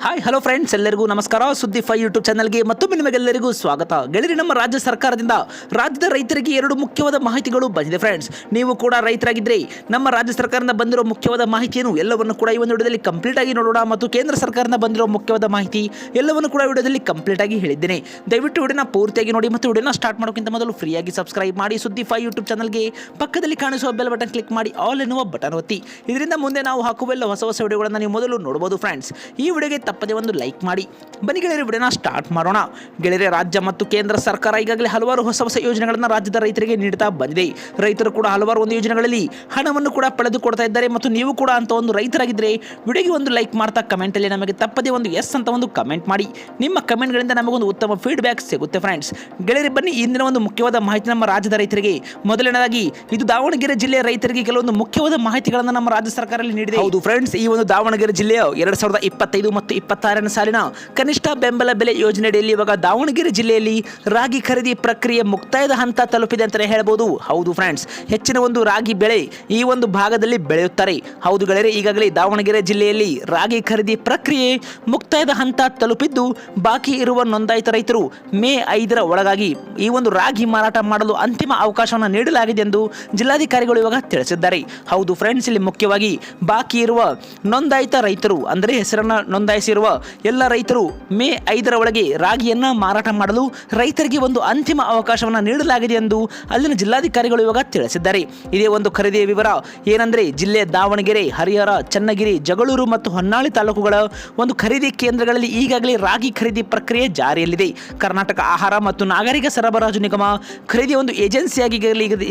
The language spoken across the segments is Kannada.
ಹಾಯ್ ಹಲೋ ಫ್ರೆಂಡ್ಸ್, ಎಲ್ಲರಿಗೂ ನಮಸ್ಕಾರ. ಸುದ್ದಿ 5 ಯೂಟ್ಯೂಬ್ ಚಾನಲ್ಗೆ ಮತ್ತೊಮ್ಮೆ ನಿಮಗೆಲ್ಲರಿಗೂ ಸ್ವಾಗತ. ಗೆಳೆಯರಿ, ನಮ್ಮ ರಾಜ್ಯ ಸರ್ಕಾರದಿಂದ ರಾಜ್ಯದ ರೈತರಿಗೆ 2 ಮುಖ್ಯವಾದ ಮಾಹಿತಿಗಳು ಬಂದಿದೆ ಫ್ರೆಂಡ್ಸ್. ನೀವು ಕೂಡ ರೈತರಾಗಿದ್ದರೆ ನಮ್ಮ ರಾಜ್ಯ ಸರ್ಕಾರದಿಂದ ಬಂದಿರೋ ಮುಖ್ಯವಾದ ಮಾಹಿತಿಯನ್ನು ಎಲ್ಲವನ್ನು ಕೂಡ ಈ ಒಂದು ವಿಡಿಯೋದಲ್ಲಿ ಕಂಪ್ಲೀಟ್ ಆಗಿ ನೋಡೋಣ. ಮತ್ತು ಕೇಂದ್ರ ಸರ್ಕಾರದಿಂದ ಬಂದಿರೋ ಮುಖ್ಯವಾದ ಮಾಹಿತಿ ಎಲ್ಲವನ್ನು ಕೂಡ ವಿಡಿಯೋದಲ್ಲಿ ಕಂಪ್ಲೀಟ್ ಆಗಿ ಹೇಳಿದ್ದೇನೆ. ದಯವಿಟ್ಟು ವಿಡಿಯೋನ ಪೂರ್ತಿಯಾಗಿ ನೋಡಿ ಮತ್ತು ವಿಡಿಯೋನ ಸ್ಟಾರ್ಟ್ ಮಾಡೋಕ್ಕಿಂತ ಮೊದಲು ಫ್ರೀಯಾಗಿ ಸಬ್ಸ್ಕ್ರೈಬ್ ಮಾಡಿ ಸುದ್ದಿ 5 ಯೂಟ್ಯೂಬ್ ಚಾನಲ್ಗೆ ಪಕ್ಕದಲ್ಲಿ ಕಾಣಿಸುವ ಬೆಲ್ ಬಟನ್ ಕ್ಲಿಕ್ ಮಾಡಿ ಆಲ್ ಎನ್ನುವ ಬಟನ್ ಒತ್ತಿ. ಇದರಿಂದ ಮುಂದೆ ನಾವು ಹಾಕುವೆಲ್ಲ ಹೊಸ ಹೊಸ ವಿಡಿಯೋಗಳನ್ನು ನೀವು ಮೊದಲು ನೋಡಬಹುದು ಫ್ರೆಂಡ್ಸ್. ಈ ವಿಡಿಯೋಗೆ ತಪ್ಪದೆ ಒಂದು ಲೈಕ್ ಮಾಡಿ. ಬನ್ನಿ ಗೆಳೆಯರೆ, ವಿಡಿಯೋನ ಸ್ಟಾರ್ಟ್ ಮಾಡೋಣ. ಗೆಳೆಯರೆ, ರಾಜ್ಯ ಮತ್ತು ಕೇಂದ್ರ ಸರ್ಕಾರ ಈಗಾಗಲೇ ಹಲವಾರು ಹೊಸ ಹೊಸ ಯೋಜನೆಗಳನ್ನು ರಾಜ್ಯದ ರೈತರಿಗೆ ನೀಡುತ್ತಾ ಬಂದಿದೆ. ರೈತರು ಕೂಡ ಹಲವಾರು ಒಂದು ಯೋಜನೆಗಳಲ್ಲಿ ಹಣವನ್ನು ಕೂಡ ಪಡೆದುಕೊಡ್ತಾ ಇದ್ದಾರೆ. ಮತ್ತು ನೀವು ಕೂಡ ಅಂತ ಒಂದು ರೈತರಾಗಿದ್ದರೆ ವಿಡಿಯೋಗೆ ಒಂದು ಲೈಕ್ ಮಾಡ್ತಾ ಕಮೆಂಟಲ್ಲಿ ನಮಗೆ ತಪ್ಪದೆ ಒಂದು ಎಸ್ ಅಂತ ಒಂದು ಕಮೆಂಟ್ ಮಾಡಿ. ನಿಮ್ಮ ಕಮೆಂಟ್ಗಳಿಂದ ನಮಗೊಂದು ಉತ್ತಮ ಫೀಡ್ಬ್ಯಾಕ್ ಸಿಗುತ್ತೆ ಫ್ರೆಂಡ್ಸ್. ಗೆಳೆಯರೆ, ಬನ್ನಿ ಇಂದಿನ ಒಂದು ಮುಖ್ಯವಾದ ಮಾಹಿತಿ ನಮ್ಮ ರಾಜ್ಯದ ರೈತರಿಗೆ. ಮೊದಲನೇದಾಗಿ ಇದು ದಾವಣಗೆರೆ ಜಿಲ್ಲೆಯ ರೈತರಿಗೆ ಕೆಲವೊಂದು ಮುಖ್ಯವಾದ ಮಾಹಿತಿಗಳನ್ನು ನಮ್ಮ ರಾಜ್ಯ ಸರ್ಕಾರದಲ್ಲಿ ನೀಡಿದೆ. ಹೌದು ಫ್ರೆಂಡ್ಸ್, ಈ ಒಂದು ದಾವಣಗೆರೆ ಜಿಲ್ಲೆಯ 2025 ಮತ್ತು 26ನೇ ಸಾಲಿನ ಕನಿಷ್ಠ ಬೆಂಬಲ ಬೆಲೆ ಯೋಜನೆಯಡಿಯಲ್ಲಿ ಇವಾಗ ದಾವಣಗೆರೆ ಜಿಲ್ಲೆಯಲ್ಲಿ ರಾಗಿ ಖರೀದಿ ಪ್ರಕ್ರಿಯೆ ಮುಕ್ತಾಯದ ಹಂತ ತಲುಪಿದೆ ಅಂತಲೇ ಹೇಳಬಹುದು. ಹೌದು ಫ್ರೆಂಡ್ಸ್, ಹೆಚ್ಚಿನ ಒಂದು ರಾಗಿ ಬೆಳೆ ಈ ಒಂದು ಭಾಗದಲ್ಲಿ ಬೆಳೆಯುತ್ತಾರೆ. ಹೌದು ಗೆಳೆಯರೆ, ಈಗಾಗಲೇ ದಾವಣಗೆರೆ ಜಿಲ್ಲೆಯಲ್ಲಿ ರಾಗಿ ಖರೀದಿ ಪ್ರಕ್ರಿಯೆ ಮುಕ್ತಾಯದ ಹಂತ ತಲುಪಿದ್ದು, ಬಾಕಿ ಇರುವ ನೋಂದಾಯಿತ ರೈತರು ಮೇ 5ರ ಒಳಗಾಗಿ ಈ ಒಂದು ರಾಗಿ ಮಾರಾಟ ಮಾಡಲು ಅಂತಿಮ ಅವಕಾಶವನ್ನು ನೀಡಲಾಗಿದೆ ಎಂದು ಜಿಲ್ಲಾಧಿಕಾರಿಗಳು ಇವಾಗ ತಿಳಿಸಿದ್ದಾರೆ. ಹೌದು ಫ್ರೆಂಡ್ಸ್, ಇಲ್ಲಿ ಮುಖ್ಯವಾಗಿ ಬಾಕಿ ಇರುವ ನೋಂದಾಯಿತ ರೈತರು ಅಂದರೆ ಹೆಸರನ್ನು ನೋಂದಾಯಿಸಿರುವ ಎಲ್ಲ ರೈತರು ಮೇ 5ರ ಒಳಗೆ ರಾಗಿಯನ್ನು ಮಾರಾಟ ಮಾಡಲು ರೈತರಿಗೆ ಒಂದು ಅಂತಿಮ ಅವಕಾಶವನ್ನು ನೀಡಲಾಗಿದೆ ಎಂದು ಅಲ್ಲಿನ ಜಿಲ್ಲಾಧಿಕಾರಿಗಳು ಇವಾಗ ತಿಳಿಸಿದ್ದಾರೆ. ಇದೇ ಒಂದು ಖರೀದಿಯ ವಿವರ ಏನಂದರೆ, ಜಿಲ್ಲೆಯ ದಾವಣಗೆರೆ, ಹರಿಹರ, ಚನ್ನಗಿರಿ, ಜಗಳೂರು ಮತ್ತು ಹೊನ್ನಾಳಿ ತಾಲೂಕುಗಳ ಒಂದು ಖರೀದಿ ಕೇಂದ್ರಗಳಲ್ಲಿ ಈಗಾಗಲೇ ರಾಗಿ ಖರೀದಿ ಪ್ರಕ್ರಿಯೆ ಜಾರಿಯಲ್ಲಿದೆ. ಕರ್ನಾಟಕ ಆಹಾರ ಮತ್ತು ನಾಗರಿಕ ಸರಬರಾಜು ನಿಗಮ ಖರೀದಿಯ ಒಂದು ಏಜೆನ್ಸಿಯಾಗಿ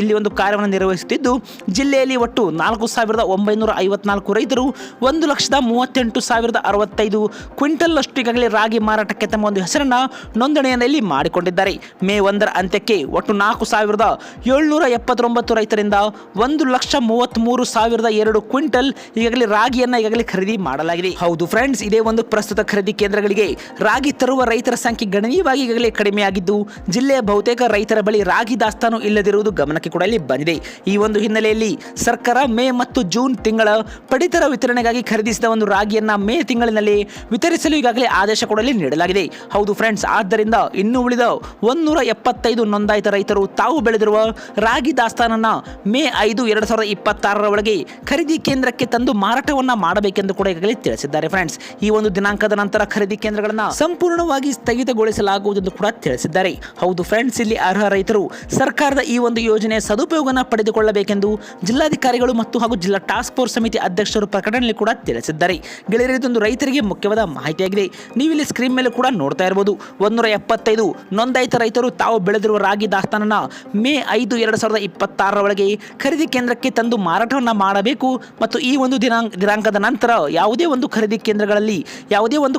ಇಲ್ಲಿ ಒಂದು ಕಾರ್ಯವನ್ನು ನಿರ್ವಹಿಸುತ್ತಿದ್ದು, ಜಿಲ್ಲೆಯಲ್ಲಿ ಒಟ್ಟು 4,954 ರೈತರು 1,38,065 ಕ್ವಿಂಟಲ್ ಅಷ್ಟು ಈಗಾಗಲೇ ರಾಗಿ ಮಾರಾಟಕ್ಕೆ ತಮ್ಮ ಒಂದು ಹೆಸರನ್ನು ನೋಂದಣಿಯಲ್ಲಿ ಮಾಡಿಕೊಂಡಿದ್ದಾರೆ. ಮೇ 1ರ ಅಂತ್ಯಕ್ಕೆ ಒಟ್ಟು 4,779 ರೈತರಿಂದ 1,33,002 ಕ್ವಿಂಟಲ್ ಈಗಾಗಲೇ ರಾಗಿಯನ್ನು ಈಗಾಗಲೇ ಖರೀದಿ ಮಾಡಲಾಗಿದೆ. ಹೌದು ಫ್ರೆಂಡ್ಸ್, ಇದೇ ಒಂದು ಪ್ರಸ್ತುತ ಖರೀದಿ ಕೇಂದ್ರಗಳಿಗೆ ರಾಗಿ ತರುವ ರೈತರ ಸಂಖ್ಯೆ ಗಣನೀಯವಾಗಿ ಈಗಾಗಲೇ ಕಡಿಮೆಯಾಗಿದ್ದು, ಜಿಲ್ಲೆಯ ಬಹುತೇಕ ರೈತರ ಬಳಿ ರಾಗಿ ದಾಸ್ತಾನು ಇಲ್ಲದಿರುವುದು ಗಮನಕ್ಕೆ ಕೂಡ ಇಲ್ಲಿ ಬಂದಿದೆ. ಈ ಒಂದು ಹಿನ್ನೆಲೆಯಲ್ಲಿ ಸರ್ಕಾರ ಮೇ ಮತ್ತು ಜೂನ್ ತಿಂಗಳ ಪಡಿತರ ವಿತರಣೆಗಾಗಿ ಖರೀದಿಸಿದ ಒಂದು ರಾಗಿಯನ್ನ ಮೇ ತಿಂಗಳಿನಲ್ಲಿ ವಿತರಿಸಲು ಈಗಾಗಲೇ ಆದೇಶ ಕೊಡಲಿ ನೀಡಲಾಗಿದೆ. ಹೌದು ಫ್ರೆಂಡ್ಸ್, ಆದ್ದರಿಂದ ಇನ್ನು ಉಳಿದ 175 ನೋಂದಾಯಿತ ರೈತರು ತಾವು ಬೆಳೆದಿರುವ ರಾಗಿ ದಾಸ್ತಾನನ್ನ ಮೇ 5, 2026ರ ಒಳಗೆ ಖರೀದಿ ಕೇಂದ್ರಕ್ಕೆ ತಂದು ಮಾರಾಟವನ್ನ ಮಾಡಬೇಕೆಂದು ಕೂಡ ಈಗಾಗಲೇ ತಿಳಿಸಿದ್ದಾರೆ ಫ್ರೆಂಡ್ಸ್. ಈ ಒಂದು ದಿನಾಂಕದ ನಂತರ ಖರೀದಿ ಕೇಂದ್ರಗಳನ್ನು ಸಂಪೂರ್ಣವಾಗಿ ಸ್ಥಗಿತಗೊಳಿಸಲಾಗುವುದೆಂದು ಕೂಡ ತಿಳಿಸಿದ್ದಾರೆ. ಹೌದು ಫ್ರೆಂಡ್ಸ್, ಇಲ್ಲಿ ಅರ್ಹ ರೈತರು ಸರ್ಕಾರದ ಈ ಒಂದು ಯೋಜನೆಯ ಸದುಪಯೋಗನ ಪಡೆದುಕೊಳ್ಳಬೇಕೆಂದು ಜಿಲ್ಲಾಧಿಕಾರಿಗಳು ಮತ್ತು ಹಾಗೂ ಜಿಲ್ಲಾ ಟಾಸ್ಕ್ ಫೋರ್ಸ್ ಸಮಿತಿ ಅಧ್ಯಕ್ಷರು ಪ್ರಕಟಣೆಯಲ್ಲಿ ಕೂಡ ತಿಳಿಸಿದ್ದಾರೆ. ಗೆಳೆಯರೇ, ಇದೊಂದು ರೈತರಿಗೆ ಮುಖ್ಯವಾದ ಮಾಹಿತಿಯಾಗಿದೆ. ನೀವಿಲ್ಲಿ ಸ್ಕ್ರೀನ್ ಮೇಲೆ ಕೂಡ ನೋಡ್ತಾ ಇರಬಹುದು. 175 ನೋಂದಾಯಿತ ರೈತರು ತಾವು ಬೆಳೆದಿರುವ ರಾಗಿ ದಾಸ್ತಾನನ್ನ ಮೇ 5, 2026ರ ಒಳಗೆ ಖರೀದಿ ಕೇಂದ್ರಕ್ಕೆ ತಂದು ಮಾರಾಟವನ್ನ ಮಾಡಬೇಕು. ಮತ್ತು ಈ ಒಂದು ದಿನಾಂಕದ ನಂತರ ಯಾವುದೇ ಒಂದು ಖರೀದಿ ಕೇಂದ್ರಗಳಲ್ಲಿ ಯಾವುದೇ ಒಂದು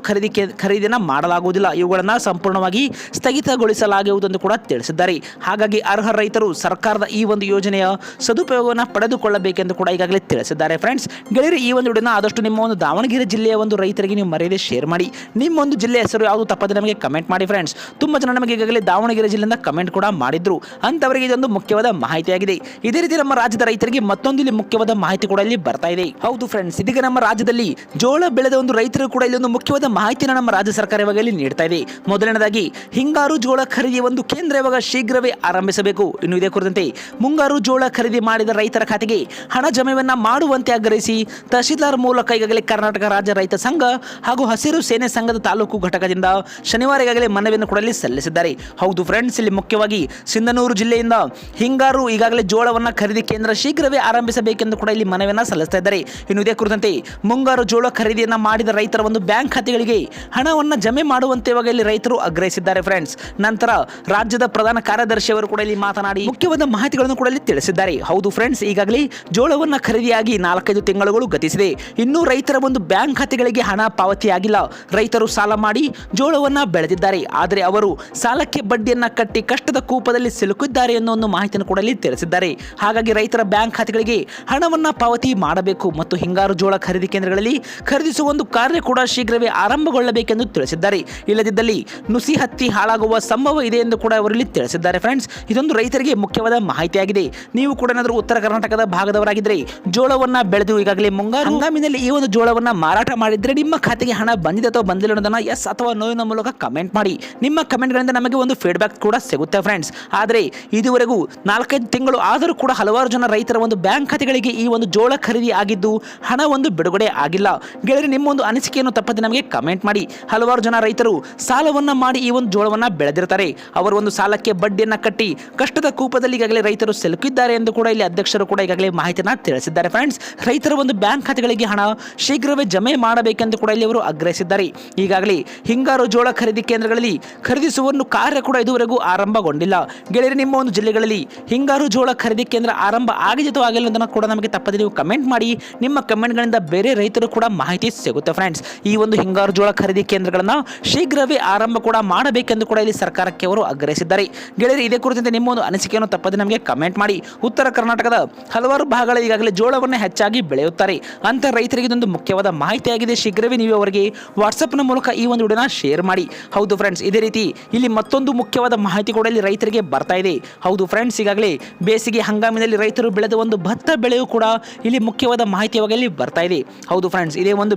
ಖರೀದಿಯನ್ನು ಮಾಡಲಾಗುವುದಿಲ್ಲ. ಇವುಗಳನ್ನು ಸಂಪೂರ್ಣವಾಗಿ ಸ್ಥಗಿತಗೊಳಿಸಲಾಗುವುದು ಎಂದು ಕೂಡ ತಿಳಿಸಿದ್ದಾರೆ. ಹಾಗಾಗಿ ಅರ್ಹ ರೈತರು ಸರ್ಕಾರದ ಈ ಒಂದು ಯೋಜನೆಯ ಸದುಪಯೋಗವನ್ನು ಪಡೆದುಕೊಳ್ಳಬೇಕೆಂದು ಕೂಡ ಈಗಾಗಲೇ ತಿಳಿಸಿದ್ದಾರೆ ಫ್ರೆಂಡ್ಸ್. ಗೆಳೆಯರು, ಈ ಒಂದು ವಿಡಿಯೋನ ಆದಷ್ಟು ನಿಮ್ಮ ಒಂದು ದಾವಣಗೆರೆ ಜಿಲ್ಲೆಯ ಒಂದು ರೈತರಿಗೆ ನೀವು ಮರೆಯದೆ ಶೇರ್ ಮಾಡಿ. ನಿಮ್ಮ ಒಂದು ಜಿಲ್ಲೆಯ ಹೆಸರು ಯಾವುದು ತಪ್ಪದೆ ನಮಗೆ ಕಮೆಂಟ್ ಮಾಡಿ ಫ್ರೆಂಡ್ಸ್. ತುಂಬ ಜನ ನಮಗೆ ಈಗಾಗಲೇ ದಾವಣಗೆರೆ ಜಿಲ್ಲೆಯಿಂದ ಕಮೆಂಟ್ ಕೂಡ ಮಾಡಿದ್ರು, ಅಂತವರಿಗೆ ಇದೊಂದು ಮುಖ್ಯವಾದ ಮಾಹಿತಿಯಾಗಿದೆ. ಇದೇ ರೀತಿ ನಮ್ಮ ರಾಜ್ಯದ ರೈತರಿಗೆ ಮತ್ತೊಂದು ಇಲ್ಲಿ ಮುಖ್ಯವಾದ ಮಾಹಿತಿ ಕೂಡ ಇಲ್ಲಿ ಬರ್ತಾ ಇದೆ. ಹೌದು ಫ್ರೆಂಡ್ಸ್, ಇದೀಗ ನಮ್ಮ ರಾಜ್ಯದಲ್ಲಿ ಜೋಳ ಬೆಳೆದ ಒಂದು ರೈತರು ಕೂಡ ಇಲ್ಲಿ ಒಂದು ಮುಖ್ಯವಾದ ಮಾಹಿತಿಯನ್ನು ನಮ್ಮ ರಾಜ್ಯ ಸರ್ಕಾರ ಇವಾಗ ಇಲ್ಲಿ ನೀಡ್ತಾ ಇದೆ. ಮೊದಲನೇದಾಗಿ ಹಿಂಗಾರು ಜೋಳ ಖರೀದಿ ಒಂದು ಕೇಂದ್ರ ಇವಾಗ ಶೀಘ್ರವೇ ಆರಂಭಿಸಬೇಕು. ಇನ್ನು ಇದೇ ಕುರಿತಂತೆ ಮುಂಗಾರು ಜೋಳ ಖರೀದಿ ಮಾಡಿದ ರೈತರ ಖಾತೆಗೆ ಹಣ ಜಮೆಯನ್ನ ಮಾಡುವಂತೆ ಆಗ್ರಹಿಸಿ ತಹಶೀಲ್ದಾರ್ ಮೂಲಕ ಈಗಾಗಲೇ ಕರ್ನಾಟಕ ರಾಜ್ಯ ರೈತ ಸಂಘ ಹಾಗೂ ಹಸಿರು ಸೇನೆ ಸಂಘದ ತಾಲೂಕು ಘಟಕದಿಂದ ಶನಿವಾರ ಈಗಾಗಲೇ ಮನವಿಯನ್ನು ಕೂಡ ಸಲ್ಲಿಸಿದ್ದಾರೆ. ಹೌದು ಫ್ರೆಂಡ್ಸ್, ಇಲ್ಲಿ ಮುಖ್ಯವಾಗಿ ಸಿಂಧನೂರು ಜಿಲ್ಲೆಯಿಂದ ಹಿಂಗಾರು ಈಗಾಗಲೇ ಜೋಳವನ್ನ ಖರೀದಿ ಕೇಂದ್ರ ಶೀಘ್ರವೇ ಆರಂಭಿಸಬೇಕೆಂದು ಕೂಡ ಇಲ್ಲಿ ಮನವಿಯನ್ನು ಸಲ್ಲಿಸ್ತಾ ಇದ್ದಾರೆ. ಇನ್ನು ಇದೇ ಕುರಿತಂತೆ ಮುಂಗಾರು ಜೋಳ ಖರೀದಿಯನ್ನ ಮಾಡಿದ ರೈತರ ಒಂದು ಬ್ಯಾಂಕ್ ಖಾತೆಗಳಿಗೆ ಹಣವನ್ನು ಜಮೆ ಮಾಡುವಂತೆ ಇವಾಗ ಇಲ್ಲಿ ರೈತರು ಆಗ್ರಹಿಸಿದ್ದಾರೆ ಫ್ರೆಂಡ್ಸ್. ನಂತರ ರಾಜ್ಯದ ಪ್ರಧಾನ ಕಾರ್ಯದರ್ಶಿ ಅವರು ಕೂಡ ಇಲ್ಲಿ ಮಾತನಾಡಿ ಮುಖ್ಯವಾದ ಮಾಹಿತಿಗಳನ್ನು ಕೂಡ ಇಲ್ಲಿ ತಿಳಿಸಿದ್ದಾರೆ. ಹೌದು ಫ್ರೆಂಡ್ಸ್, ಈಗಾಗಲೇ ಜೋಳವನ್ನ ಖರೀದಿಯಾಗಿ 4-5 ತಿಂಗಳುಗಳು ಗತಿಸಿದೆ. ಇನ್ನೂ ರೈತರ ಒಂದು ಬ್ಯಾಂಕ್ ಖಾತೆಗಳಿಗೆ ಹಣ ಪಾವತಿಯಾಗಿಲ್ಲ. ರೈತರು ಸಾಲ ಮಾಡಿ ಜೋಳವನ್ನ ಬೆಳೆದಿದ್ದಾರೆ. ಆದರೆ ಅವರು ಸಾಲಕ್ಕೆ ಬಡ್ಡಿಯನ್ನ ಕಟ್ಟಿ ಕಷ್ಟದ ಕೂಪದಲ್ಲಿ ಸಿಲುಕಿದ್ದಾರೆ ಎನ್ನುವ ಒಂದು ಮಾಹಿತಿಯನ್ನು ಕೂಡ ಇಲ್ಲಿ ತಿಳಿಸಿದ್ದಾರೆ. ಹಾಗಾಗಿ ರೈತರ ಬ್ಯಾಂಕ್ ಖಾತೆಗಳಿಗೆ ಹಣವನ್ನ ಪಾವತಿ ಮಾಡಬೇಕು ಮತ್ತು ಹಿಂಗಾರು ಜೋಳ ಖರೀದಿ ಕೇಂದ್ರಗಳಲ್ಲಿ ಖರೀದಿಸುವ ಒಂದು ಕಾರ್ಯ ಕೂಡ ಶೀಘ್ರವೇ ಆರಂಭಗೊಳ್ಳಬೇಕೆಂದು ತಿಳಿಸಿದ್ದಾರೆ. ಇಲ್ಲದಿದ್ದಲ್ಲಿ ನುಸಿ ಹತ್ತಿ ಹಾಳಾಗುವ ಸಂಭವ ಇದೆ ಎಂದು ಕೂಡ ಅವರಲ್ಲಿ ತಿಳಿಸಿದ್ದಾರೆ ಫ್ರೆಂಡ್ಸ್. ಇದೊಂದು ರೈತರಿಗೆ ಮುಖ್ಯವಾದ ಮಾಹಿತಿಯಾಗಿದೆ. ನೀವು ಕೂಡ ಏನಾದರೂ ಉತ್ತರ ಕರ್ನಾಟಕದ ಭಾಗದವರಾಗಿದ್ದರೆ ಜೋಳವನ್ನ ಬೆಳೆದು ಈಗಾಗಲೇ ಮುಂಗಾರು ಹಂಗಾಮಿನಲ್ಲಿ ಈ ಒಂದು ಜೋಳವನ್ನ ಮಾರಾಟ ಮಾಡಿದ್ರೆ ನಿಮ್ಮ ಖಾತೆ ಖಾತೆಗೆ ಹಣ ಬಂದಿದೆ ಅಥವಾ ಬಂದಿಲ್ಲ ಅನ್ನೋದನ್ನ ಎಸ್ ಅಥವಾ ನೋವಿನ ಮೂಲಕ ಕಮೆಂಟ್ ಮಾಡಿ. ನಿಮ್ಮ ಕಮೆಂಟ್ಗಳಿಂದ ನಮಗೆ ಒಂದು ಫೀಡ್ಬ್ಯಾಕ್ ಕೂಡ ಸಿಗುತ್ತೆ ಫ್ರೆಂಡ್ಸ್. ಆದರೆ ಇದುವರೆಗೂ 4-5 ತಿಂಗಳು ಆದರೂ ಕೂಡ ಹಲವಾರು ಜನ ರೈತರ ಒಂದು ಬ್ಯಾಂಕ್ ಖಾತೆಗಳಿಗೆ ಈ ಒಂದು ಜೋಳ ಖರೀದಿ ಆಗಿದ್ದು ಹಣ ಒಂದು ಬಿಡುಗಡೆ ಆಗಿಲ್ಲ. ಗೆಳೆಯರೆ, ನಿಮ್ಮ ಒಂದು ಅನಿಸಿಕೆಯನ್ನು ತಪ್ಪದೆ ನಮಗೆ ಕಮೆಂಟ್ ಮಾಡಿ. ಹಲವಾರು ಜನ ರೈತರು ಸಾಲವನ್ನ ಮಾಡಿ ಈ ಒಂದು ಜೋಳವನ್ನ ಬೆಳೆದಿರ್ತಾರೆ. ಅವರು ಒಂದು ಸಾಲಕ್ಕೆ ಬಡ್ಡಿಯನ್ನ ಕಟ್ಟಿ ಕಷ್ಟದ ಕೂಪದಲ್ಲಿ ಈಗಾಗಲೇ ರೈತರು ಸಿಲುಕಿದ್ದಾರೆ ಎಂದು ಕೂಡ ಇಲ್ಲಿ ಅಧ್ಯಕ್ಷರು ಕೂಡ ಈಗಾಗಲೇ ಮಾಹಿತಿಯನ್ನ ತಿಳಿಸಿದ್ದಾರೆ ಫ್ರೆಂಡ್ಸ್. ರೈತರ ಒಂದು ಬ್ಯಾಂಕ್ ಖಾತೆಗಳಿಗೆ ಹಣ ಶೀಘ್ರವೇ ಜಮೆ ಮಾಡಬೇಕೆಂದು ಕೂಡ ಇಲ್ಲಿ ಅವರು ಆಗ್ರಹಿಸಿದ್ದಾರೆ. ಈಗಾಗಲೇ ಹಿಂಗಾರು ಜೋಳ ಖರೀದಿ ಕೇಂದ್ರಗಳಲ್ಲಿ ಖರೀದಿಸುವ ಕಾರ್ಯ ಕೂಡ ಇದುವರೆಗೂ ಆರಂಭಗೊಂಡಿಲ್ಲ. ಗೆಳೆಯರೆ, ನಿಮ್ಮ ಒಂದು ಜಿಲ್ಲೆಗಳಲ್ಲಿ ಹಿಂಗಾರು ಜೋಳ ಖರೀದಿ ಕೇಂದ್ರ ಆರಂಭ ಆಗಿದೆ ಅಥವಾ ಆಗಿಲ್ಲ ಅನ್ನೋದನ್ನ ಕೂಡ ನಮಗೆ ತಪ್ಪದೆ ನೀವು ಕಮೆಂಟ್ ಮಾಡಿ. ನಿಮ್ಮ ಕಮೆಂಟ್ಗಳಿಂದ ಬೇರೆ ರೈತರು ಕೂಡ ಮಾಹಿತಿ ಸಿಗುತ್ತೆ ಫ್ರೆಂಡ್ಸ್. ಈ ಒಂದು ಹಿಂಗಾರು ಜೋಳ ಖರೀದಿ ಕೇಂದ್ರಗಳನ್ನ ಶೀಘ್ರವೇ ಆರಂಭ ಕೂಡ ಮಾಡಬೇಕೆಂದು ಕೂಡ ಇಲ್ಲಿ ಸರ್ಕಾರಕ್ಕೆ ಅವರು ಆಗ್ರಹಿಸಿದ್ದಾರೆ. ಗೆಳೆಯರೆ, ಇದೇ ಕುರಿತಂತೆ ನಿಮ್ಮ ಒಂದು ಅನಿಸಿಕೆಯನ್ನು ತಪ್ಪದೆ ನಮಗೆ ಕಮೆಂಟ್ ಮಾಡಿ. ಉತ್ತರ ಕರ್ನಾಟಕದ ಹಲವಾರು ಭಾಗಗಳ ಈಗಾಗಲೇ ಜೋಳವನ್ನು ಹೆಚ್ಚಾಗಿ ಬೆಳೆಯುತ್ತಾರೆ ಅಂತ ರೈತರಿಗೆ ಇದೊಂದು ಮುಖ್ಯವಾದ ಮಾಹಿತಿಯಾಗಿದೆ. ಶೀಘ್ರವೇ ನೀವು ಅವರಿಗೆ ವಾಟ್ಸಪ್ನ ಮೂಲಕ ಈ ಒಂದು ವಿಡಿಯೋನ ಶೇರ್ ಮಾಡಿ. ಹೌದು ಫ್ರೆಂಡ್ಸ್, ಇದೇ ರೀತಿ ಇಲ್ಲಿ ಮತ್ತೊಂದು ಮುಖ್ಯವಾದ ಮಾಹಿತಿ ಕೂಡ ಇಲ್ಲಿ ರೈತರಿಗೆ ಬರ್ತಾ ಇದೆ. ಹೌದು ಫ್ರೆಂಡ್ಸ್, ಈಗಾಗಲೇ ಬೇಸಿಗೆ ಹಂಗಾಮಿನಲ್ಲಿ ರೈತರು ಬೆಳೆದ ಒಂದು ಭತ್ತ ಬೆಳೆಯೂ ಕೂಡ ಇಲ್ಲಿ ಮುಖ್ಯವಾದ ಮಾಹಿತಿಯಾಗಿ ಇಲ್ಲಿ ಬರ್ತಾ ಇದೆ. ಹೌದು ಫ್ರೆಂಡ್ಸ್, ಇದೇ ಒಂದು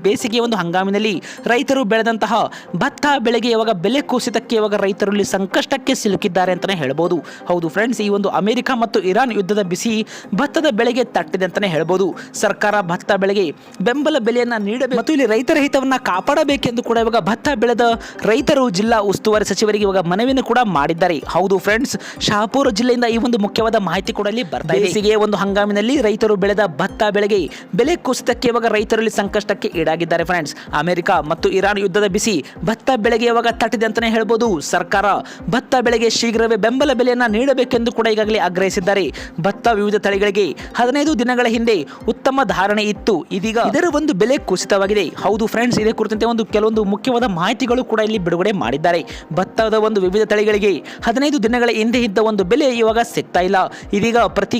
ಬೇಸಿಗೆ ಒಂದು ಹಂಗಾಮಿನಲ್ಲಿ ರೈತರು ಬೆಳೆದಂತಹ ಭತ್ತ ಬೆಳೆಗೆ ಇವಾಗ ಬೆಲೆ ಕುಸಿತಕ್ಕೆ ಇವಾಗ ರೈತರು ಇಲ್ಲಿ ಸಂಕಷ್ಟಕ್ಕೆ ಸಿಲುಕಿದ್ದಾರೆ ಅಂತಾನೆ ಹೇಳ್ಬೋದು. ಹೌದು ಫ್ರೆಂಡ್ಸ್, ಈ ಒಂದು ಅಮೆರಿಕ ಮತ್ತು ಇರಾನ್ ಯುದ್ಧದ ಬಿಸಿ ಭತ್ತದ ಬೆಳೆಗೆ ತಟ್ಟಿದೆ ಅಂತಾನೆ ಹೇಳ್ಬೋದು. ಸರ್ಕಾರ ಭತ್ತ ಬೆಳೆಗೆ ಬೆಂಬಲ ಬೆಲೆಯನ್ನ ನೀಡಬೇಕು ಮತ್ತು ಇಲ್ಲಿ ರೈತರ ಹಿತವನ್ನ ಕಾಪಾಡಬೇಕೆಂದು ಕೂಡ ಇವಾಗ ಭತ್ತ ಬೆಳೆದ ರೈತರು ಜಿಲ್ಲಾ ಉಸ್ತುವಾರಿ ಸಚಿವರಿಗೆ ಇವಾಗ ಮನವಿಯನ್ನು ಕೂಡ ಮಾಡಿದ್ದಾರೆ. ಹೌದು ಫ್ರೆಂಡ್ಸ್, ಶಹಾಪುರ ಜಿಲ್ಲೆಯಿಂದ ಈ ಒಂದು ಮುಖ್ಯವಾದ ಮಾಹಿತಿ ಕೂಡ ಇಲ್ಲಿ ಬರ್ತಾ ಇದೆ. ಬೇಸಿಗೆ ಒಂದು ಹಂಗಾಮಿನಲ್ಲಿ ರೈತರು ಬೆಳೆದ ಭತ್ತ ಬೆಳೆಗೆ ಬೆಲೆ ಕುಸಿತಕ್ಕೆ ಇವಾಗ ರೈತರಲ್ಲಿ ಸಂಕಷ್ಟಕ್ಕೆ ಈಡಾಗಿದ್ದಾರೆ ಫ್ರೆಂಡ್ಸ್. ಅಮೆರಿಕ ಮತ್ತು ಇರಾನ್ ಯುದ್ಧದ ಬಿಸಿ ಭತ್ತ ಬೆಳೆಗೆ ಇವಾಗ ತಟ್ಟಿದೆ ಅಂತಾನೆ ಹೇಳ್ಬೋದು. ಸರ್ಕಾರ ಭತ್ತ ಬೆಳೆಗೆ ಶೀಘ್ರವೇ ಬೆಂಬಲ ಬೆಲೆಯನ್ನ ನೀಡಬೇಕೆಂದು ಕೂಡ ಈಗಾಗಲೇ ಆಗ್ರಹಿಸಿದ್ದಾರೆ. ಭತ್ತ ವಿವಿಧ ತಳಿಗಳಿಗೆ 15 ದಿನಗಳ ಹಿಂದೆ ಉತ್ತಮ ಧಾರಣೆ ಇತ್ತು, ಇದೀಗ ಇದರ ಒಂದು ಬೆಲೆ ಕುಸಿತವಾಗಿದೆ. ಹೌದು ಫ್ರೆಂಡ್ಸ್, ಇದೇ ಕುರಿತಂತೆ ಒಂದು ಕೆಲವೊಂದು ಮುಖ್ಯವಾದ ಮಾಹಿತಿಗಳು ಕೂಡ ಇಲ್ಲಿ ಬಿಡುಗಡೆ ಮಾಡಿದ್ದಾರೆ. ಭತ್ತದ ಒಂದು ವಿವಿಧ ತಳಿಗಳಿಗೆ 15 ದಿನಗಳ ಹಿಂದೆ ಇದ್ದ ಒಂದು ಬೆಲೆ ಇವಾಗ ಸಿಗ್ತಾ ಇಲ್ಲ. ಇದೀಗ ಪ್ರತಿ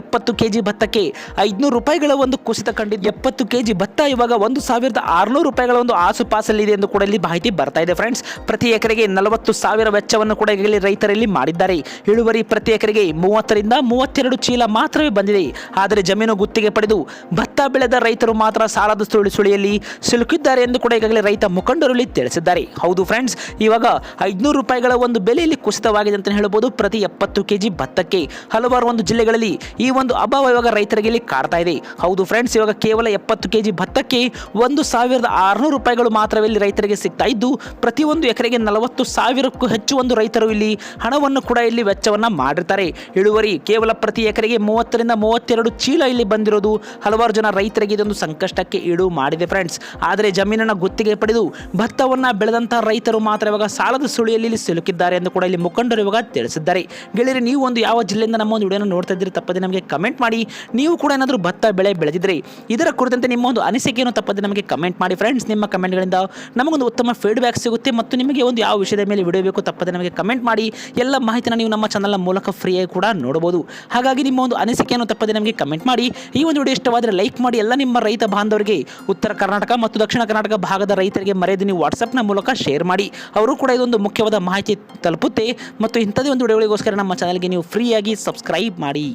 70 ಕೆಜಿ ಭತ್ತಕ್ಕೆ 500 ರೂಪಾಯಿಗಳ ಒಂದು ಕುಸಿತ ಕಂಡಿದ್ದು 70 ಕೆಜಿ ಭತ್ತ ಇವಾಗ 1600 ರೂಪಾಯಿಗಳ ಒಂದು ಆಸುಪಾಸಲ್ಲಿದೆ ಎಂದು ಕೂಡ ಇಲ್ಲಿ ಮಾಹಿತಿ ಬರ್ತಾ ಇದೆ ಫ್ರೆಂಡ್ಸ್. ಪ್ರತಿ ಎಕರೆಗೆ 40,000 ವೆಚ್ಚವನ್ನು ಕೂಡ ಇಲ್ಲಿ ರೈತರಲ್ಲಿ ಮಾಡಿದ್ದಾರೆ. ಇಳುವರಿ ಪ್ರತಿ ಎಕರೆಗೆ 30 ರಿಂದ 32 ಚೀಲ ಮಾತ್ರವೇ ಬಂದಿದೆ. ಆದರೆ ಜಮೀನು ಗುತ್ತಿಗೆ ಪಡೆದು ಭತ್ತ ಬೆಳೆದ ರೈತರು ಮಾತ್ರ ಸಾಲದ ಸುಳಿಯಲ್ಲಿ ಸಿಲುಕಿದ್ದಾರೆ ಎಂದು ಕೂಡ ಈಗಾಗಲೇ ರೈತ ಮುಖಂಡರು ಇಲ್ಲಿ ತಿಳಿಸಿದ್ದಾರೆ. ಹೌದು ಫ್ರೆಂಡ್ಸ್, ಇವಾಗ 500 ರೂಪಾಯಿಗಳ ಒಂದು ಬೆಲೆಯಲ್ಲಿ ಕುಸಿತವಾಗಿದೆ ಅಂತ ಹೇಳ್ಬೋದು. ಪ್ರತಿ 70 ಕೆಜಿ ಭತ್ತಕ್ಕೆ ಹಲವಾರು ಒಂದು ಜಿಲ್ಲೆಗಳಲ್ಲಿ ಈ ಒಂದು ಅಭಾವ ಇವಾಗ ರೈತರಿಗೆ ಇಲ್ಲಿ ಕಾಡ್ತಾ ಇದೆ. ಹೌದು ಫ್ರೆಂಡ್ಸ್, ಇವಾಗ ಕೇವಲ 70 ಕೆಜಿ ಭತ್ತಕ್ಕೆ 1,600 ರೂಪಾಯಿಗಳು ಮಾತ್ರವೇ ಇಲ್ಲಿ ರೈತರಿಗೆ ಸಿಗ್ತಾ ಇದ್ದು ಪ್ರತಿಯೊಂದು ಎಕರೆಗೆ 40,000ಕ್ಕೂ ಹೆಚ್ಚು ಒಂದು ರೈತರು ಇಲ್ಲಿ ಹಣವನ್ನು ಕೂಡ ಇಲ್ಲಿ ವೆಚ್ಚವನ್ನ ಮಾಡಿರ್ತಾರೆ. ಇಳುವರಿ ಕೇವಲ ಪ್ರತಿ ಎಕರೆಗೆ 30 ರಿಂದ 32 ಚೀಲ ಇಲ್ಲಿ ಬಂದಿರೋದು ಹಲವಾರು ಜನ ರೈತರಿಗೆ ಇದೊಂದು ಸಂಕಷ್ಟಕ್ಕೆ ಈಡು ಮಾಡಿದೆ ಫ್ರೆಂಡ್ಸ್. ಆದರೆ ಜಮೀನನ್ನು ಗುತ್ತಿಗೆ ಪಡೆದು ಭತ್ತವನ್ನ ಬೆಳೆದಂತಹ ರೈತರು ಮಾತ್ರ ಇವಾಗ ಸಾಲದ ಸುಳಿಯಲ್ಲಿ ಸಿಲುಕಿದ್ದಾರೆ ಎಂದು ಕೂಡ ಇಲ್ಲಿ ಮುಖಂಡರು ಇವಾಗ ತಿಳಿಸಿದ್ದಾರೆ. ಗೆಳೆಯರೆ, ನೀವು ಒಂದು ಯಾವ ಜಿಲ್ಲೆಯಿಂದ ನಮ್ಮ ಒಂದು ವಿಡಿಯೋನ ನೋಡ್ತಾ ಇದ್ದೀರಿ ತಪ್ಪದೆ ನಮಗೆ ಕಮೆಂಟ್ ಮಾಡಿ. ನೀವು ಕೂಡ ಏನಾದರೂ ಭತ್ತ ಬೆಳೆ ಬೆಳೆದಿದ್ರೆ ಇದರ ಕುರಿತಂತೆ ನಿಮ್ಮ ಒಂದು ಅನಿಸಿಕೆಯನ್ನು ತಪ್ಪದೆ ನಮಗೆ ಕಮೆಂಟ್ ಮಾಡಿ ಫ್ರೆಂಡ್ಸ್. ನಿಮ್ಮ ಕಮೆಂಟ್ಗಳಿಂದ ನಮಗೊಂದು ಉತ್ತಮ ಫೀಡ್ಬ್ಯಾಕ್ ಸಿಗುತ್ತೆ ಮತ್ತು ನಿಮಗೆ ಒಂದು ಯಾವ ವಿಷಯದ ಮೇಲೆ ವಿಡಿಯೋ ಬೇಕು ತಪ್ಪದೆ ನಮಗೆ ಕಮೆಂಟ್ ಮಾಡಿ. ಎಲ್ಲ ಮಾಹಿತಿನ ನೀವು ನಮ್ಮ ಚಾನಲ್ನ ಮೂಲಕ ಫ್ರೀಯಾಗಿ ಕೂಡ ನೋಡಬಹುದು. ಹಾಗಾಗಿ ನಿಮ್ಮ ಒಂದು ಅನಿಸಿಕೆಯನ್ನು ತಪ್ಪದೆ ನಮಗೆ ಕಮೆಂಟ್ ಮಾಡಿ. ಈ ಒಂದು ವಿಡಿಯೋ ಇಷ್ಟವಾದರೆ ಲೈಕ್ ಮಾಡಿ. ಎಲ್ಲ ನಿಮ್ಮ ರೈತ ಬಾಂಧವರಿಗೆ ಉತ್ತರ ಕರ್ನಾಟಕ ಮತ್ತು ದಕ್ಷಿಣ ಕರ್ನಾಟಕ ಭಾಗದ ರೈತರಿಗೆ ಮರೆಯದೆ ನೀವು ವಾಟ್ಸಪ್ನ ಮೂಲಕ ಶೇರ್ ಮಾಡಿ. ಅವರು ಕೂಡ ಇದೊಂದು ಮುಖ್ಯವಾದ ಮಾಹಿತಿ ತಲುಪುತ್ತೆ ಮತ್ತು ಇಂಥದೇ ಒಂದು ವಿಡಿಯೋಗಳಿಗೋಸ್ಕರ ನಮ್ಮ ಚಾನಲ್ಗೆ ನೀವು ಫ್ರೀಯಾಗಿ ಸಬ್ಸ್ಕ್ರೈಬ್ ಮಾಡಿ.